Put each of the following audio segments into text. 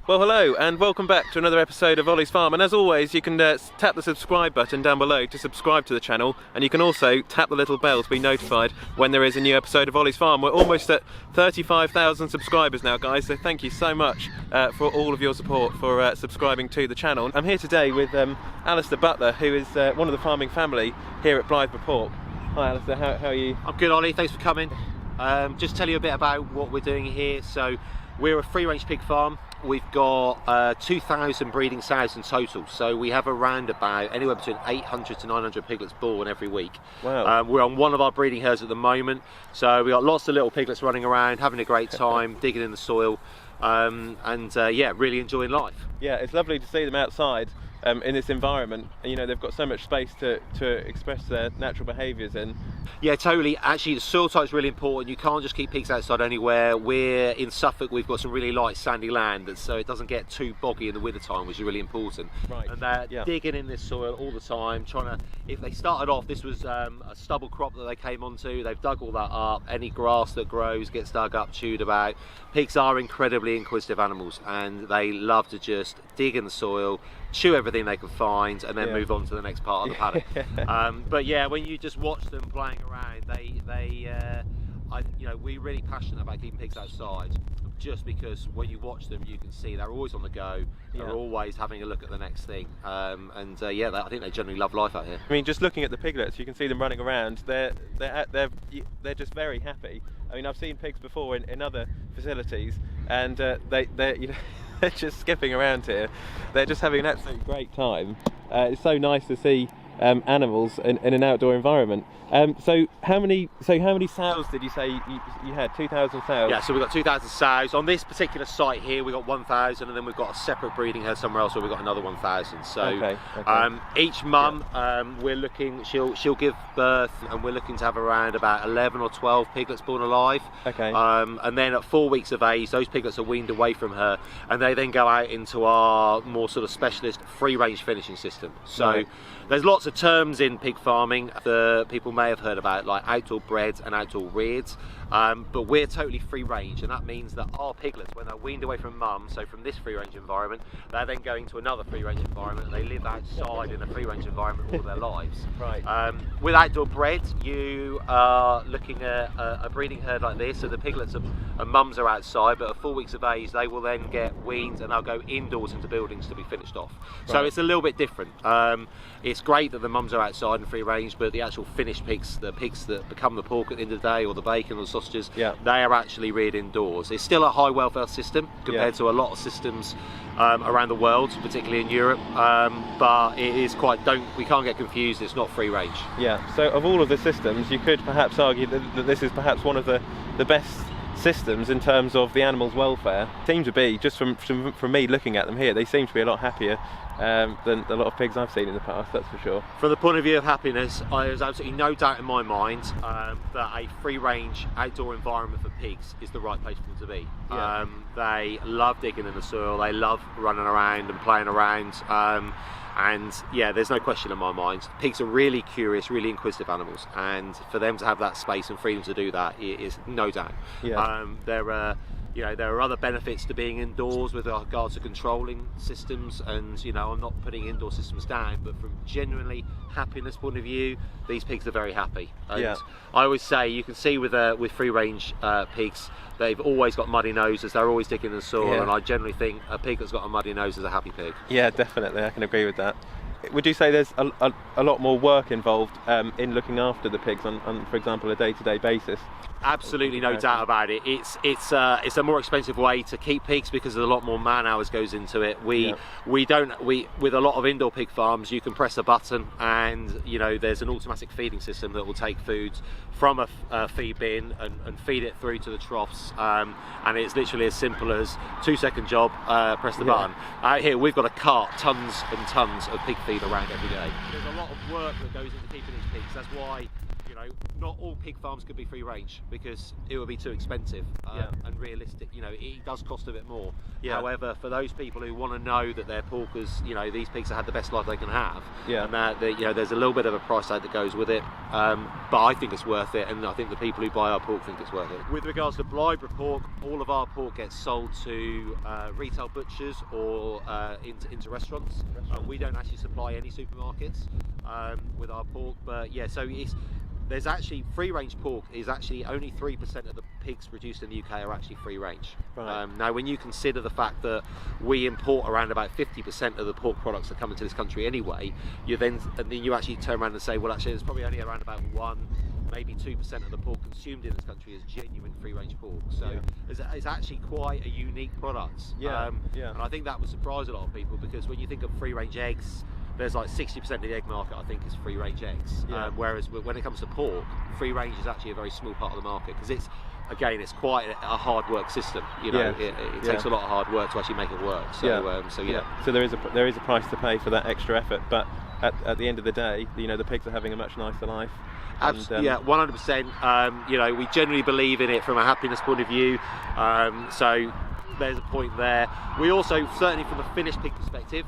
Well, hello and welcome back to another episode of Olly's Farm, and as always you can tap the subscribe button down below to subscribe to the channel, and you can also tap the little bell to be notified when there is a new episode of Olly's Farm. We're almost at 35,000 subscribers now, guys, so thank you so much for all of your support for subscribing to the channel. I'm here today with Alastair Butler, who is one of the farming family here at Blythburgh Pork. Hi Alastair, how are you? I'm good, Ollie, thanks for coming. Just tell you a bit about what we're doing here. So we're a free range pig farm. We've got 2,000 breeding sows in total, so we have around about anywhere between 800 to 900 piglets born every week. Wow. We're on one of our breeding herds at the moment, so we've got lots of little piglets running around, having a great time, digging in the soil, yeah, really enjoying life. Yeah, it's lovely to see them outside in this environment. You know, they've got so much space to express their natural behaviours in. Yeah, totally. Actually, the soil type is really important. You can't just keep pigs outside anywhere. We're in Suffolk, we've got some really light sandy land, so it doesn't get too boggy in the winter time, which is really important. Right. And they're digging in this soil all the time, trying to, if they started off, this was a stubble crop that they came onto, they've dug all that up. Any grass that grows gets dug up, chewed about. Pigs are incredibly inquisitive animals, and they love to just dig in the soil, chew everything they can find, and then move on to the next part of the paddock. But yeah, when you just watch them playing around, we're really passionate about keeping pigs outside, just because when you watch them, you can see they're always on the go. They're always having a look at the next thing, I think they generally love life out here. I mean, just looking at the piglets, you can see them running around. They're just very happy. I mean, I've seen pigs before in other facilities, and they're just skipping around here. They're just having an absolute great time. It's so nice to see animals in an outdoor environment. So how many sows did you say you had? 2,000 sows? Yeah, so we've got 2,000 sows. On this particular site here, we've got 1,000, and then we've got a separate breeding herd somewhere else where we've got another 1,000. So okay. Each mum, we're looking, she'll give birth, and we're looking to have around about 11 or 12 piglets born alive. Okay. And then at 4 weeks of age, those piglets are weaned away from her, and they then go out into our more sort of specialist free-range finishing system. So there's lots of terms in pig farming that people may have heard about, like outdoor breds and outdoor reareds, but we're totally free range, and that means that our piglets, when they're weaned away from mum, so from this free range environment, they're then going to another free range environment, and they live outside in a free range environment all their lives. Right. With outdoor bred, you are looking at a breeding herd like this, so the piglets and mums are outside, but at 4 weeks of age they will then get weaned and they'll go indoors into buildings to be finished off. So Right. it's a little bit different. It's great that the mums are outside and free range, but the actual finished pigs, the pigs that become the pork at the end of the day, or the bacon or the sausages, they are actually reared indoors. It's still a high welfare system compared to a lot of systems around the world, particularly in Europe, but it is we can't get confused, it's not free range. Yeah, so of all of the systems, you could perhaps argue that this is perhaps one of the best systems in terms of the animal's welfare. Seem to be, just from me looking at them here, they seem to be a lot happier than a lot of pigs I've seen in the past, that's for sure. From the point of view of happiness, there's absolutely no doubt in my mind that a free-range outdoor environment for pigs is the right place for them to be. Yeah. They love digging in the soil, they love running around and playing around, and yeah, there's no question in my mind. Pigs are really curious, really inquisitive animals, and for them to have that space and freedom to do that is no doubt. Yeah. There are other benefits to being indoors with regards to controlling systems, and I'm not putting indoor systems down, but from genuinely happiness point of view, these pigs are very happy. And I always say, you can see with free range pigs, they've always got muddy noses, they're always digging in the soil, and I generally think a pig that's got a muddy nose is a happy pig. Yeah, definitely, I can agree with that. Would you say there's a lot more work involved in looking after the pigs on, for example, a day-to-day basis? Absolutely, no doubt about it. It's a more expensive way to keep pigs because there's a lot more man hours goes into it. With a lot of indoor pig farms, you can press a button and there's an automatic feeding system that will take food from a feed bin and feed it through to the troughs, and it's literally as simple as 2-second job, press the button. Out here we've got to cart tons and tons of pig feed around every day. There's a lot of work that goes into keeping these pigs. That's why you know, not all pig farms could be free range because it would be too expensive and realistic. You know, it does cost a bit more. However, for those people who want to know that their pork is, you know, these pigs have had the best life they can have, and that you know, there's a little bit of a price tag that goes with it. But I think it's worth it, and I think the people who buy our pork think it's worth it. With regards to Blythburgh Pork, all of our pork gets sold to retail butchers or into restaurants. We don't actually supply any supermarkets with our pork, but yeah, so there's actually free range pork is actually only 3% of the pigs produced in the UK are actually free range. Right. Now, when you consider the fact that we import around about 50% of the pork products that come into this country anyway, and then you actually turn around and say, well, actually, there's probably only around about 1%, maybe 2% of the pork consumed in this country is genuine free range pork. So it's actually quite a unique product. And I think that would surprise a lot of people, because when you think of free range eggs, there's like 60% of the egg market, I think, is free range eggs. Whereas when it comes to pork, free range is actually a very small part of the market, because it's quite a hard work system. You know, it takes a lot of hard work to actually make it work. So so there is a price to pay for that extra effort, but at the end of the day, you know, the pigs are having a much nicer life. And, 100%. You know, we generally believe in it from a happiness point of view. So there's a point there. We also, certainly from a finished pig perspective,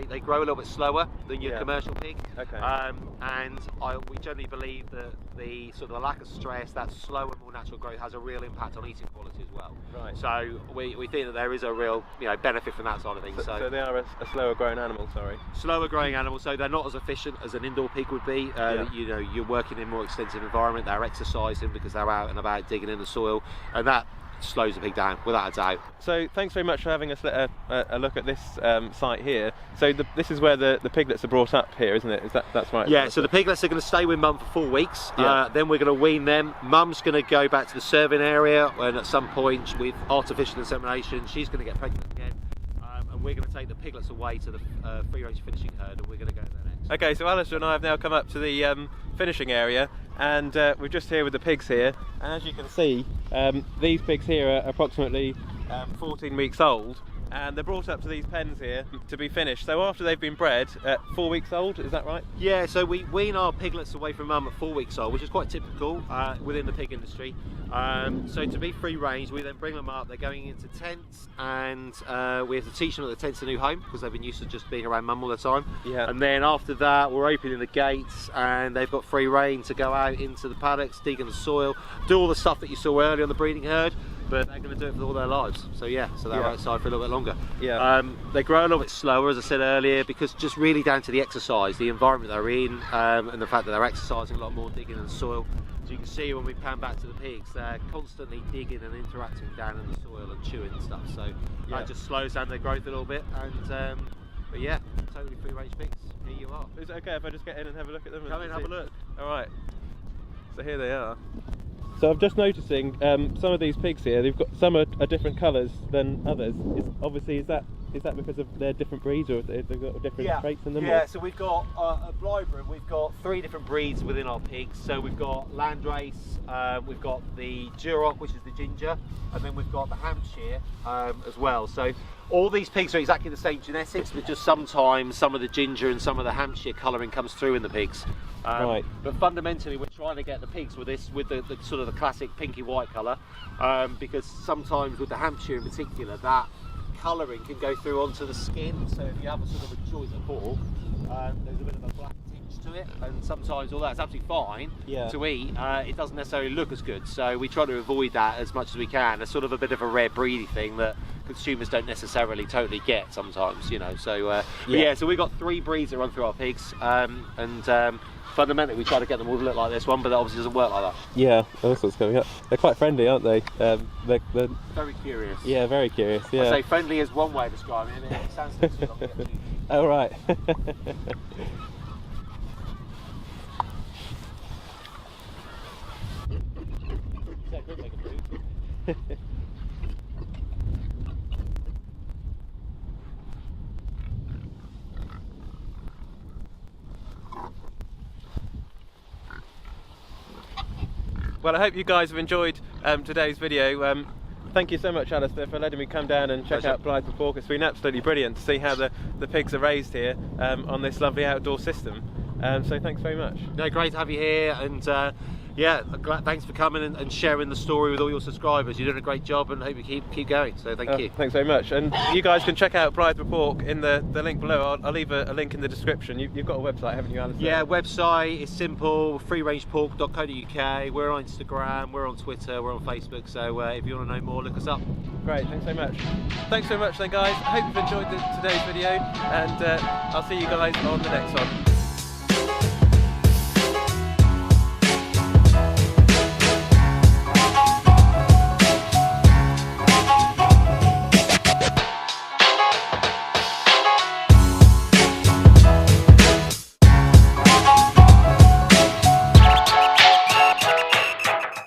they grow a little bit slower than your commercial pig. And we generally believe that the sort of the lack of stress, that slower, more natural growth, has a real impact on eating quality as well. Right. So we think that there is a real, you know, benefit from that side of things. So they are a slower growing animal. Slower growing animal, so they're not as efficient as an indoor pig would be. You know, you're working in a more extensive environment. They're exercising because they're out and about digging in the soil, and that slows the pig down without a doubt. So thanks very much for having us a look at this site here. So this is where the piglets are brought up here, isn't it? That's right? Yeah, so the piglets are going to stay with mum for 4 weeks. Then we're going to wean them. Mum's going to go back to the serving area, and at some point with artificial insemination she's going to get pregnant again, and we're going to take the piglets away to the free range finishing herd, and we're going to go there next. Okay, so Alastair and I have now come up to the finishing area, and we're just here with the pigs here, and as you can see, these pigs here are approximately 14 weeks old, and they're brought up to these pens here to be finished. So after they've been bred at 4 weeks old, is that right? Yeah, so we wean our piglets away from mum at 4 weeks old, which is quite typical within the pig industry. So to be free range, we then bring them up. They're going into tents, and we have to teach them that the tent's a new home, because they've been used to just being around mum all the time. And then after that, we're opening the gates, and they've got free rein to go out into the paddocks, dig in the soil, do all the stuff that you saw earlier on the breeding herd, but they're going to do it for all their lives. So they're outside for a little bit longer. They grow a little bit slower, as I said earlier, because just really down to the exercise, the environment they're in, and the fact that they're exercising a lot more, digging in the soil. So you can see when we pan back to the pigs, they're constantly digging and interacting down in the soil and chewing and stuff. So that just slows down their growth a little bit. And but yeah, totally free range pigs. Here you are. Is it okay if I just get in and have a look at them? Come in, have a look. All right. So here they are. So I'm just noticing some of these pigs here. They've got some are different colours than others. Is that because of their different breeds, or they've got different traits in them? Yeah. So we've got at Blythburgh, we've got 3 different breeds within our pigs. So we've got Landrace, we've got the Duroc, which is the ginger, and then we've got the Hampshire as well. So all these pigs are exactly the same genetics, but just sometimes some of the ginger and some of the Hampshire colouring comes through in the pigs. Right. But fundamentally, we're trying to get the pigs with the sort of the classic pinky white colour, because sometimes with the Hampshire in particular, that colouring can go through onto the skin. So if you have a sort of a choice of pork, there's a bit of a black tinge to it, and sometimes although that's absolutely fine to eat, it doesn't necessarily look as good. So we try to avoid that as much as we can. It's sort of a bit of a rare breedy thing that consumers don't necessarily totally get sometimes, you know. So so we've got 3 breeds that run through our pigs, and fundamentally we try to get them all to look like this one, but that obviously doesn't work like that. Yeah, that's what's coming up. They're quite friendly, aren't they? They're very curious. Yeah, very curious. Yeah. I say friendly is one way of describing it. It sounds too long to get to. Oh right. Well, I hope you guys have enjoyed today's video. Thank you so much, Alastair, for letting me come down and check out Blythburgh Pork. It's been absolutely brilliant to see how the pigs are raised here on this lovely outdoor system. So thanks very much. No, great to have you here, and yeah, thanks for coming and sharing the story with all your subscribers. You're doing a great job, and hope you keep going. So thank you. Thanks very much. And you guys can check out Blythburgh Pork in the link below. I'll leave a link in the description. You've got a website, haven't you, Alastair? Yeah, website is simple, freerangepork.co.uk. We're on Instagram, we're on Twitter, we're on Facebook. So if you want to know more, look us up. Great, thanks so much. Thanks so much then, guys. I hope you've enjoyed today's video, and I'll see you guys on the next one.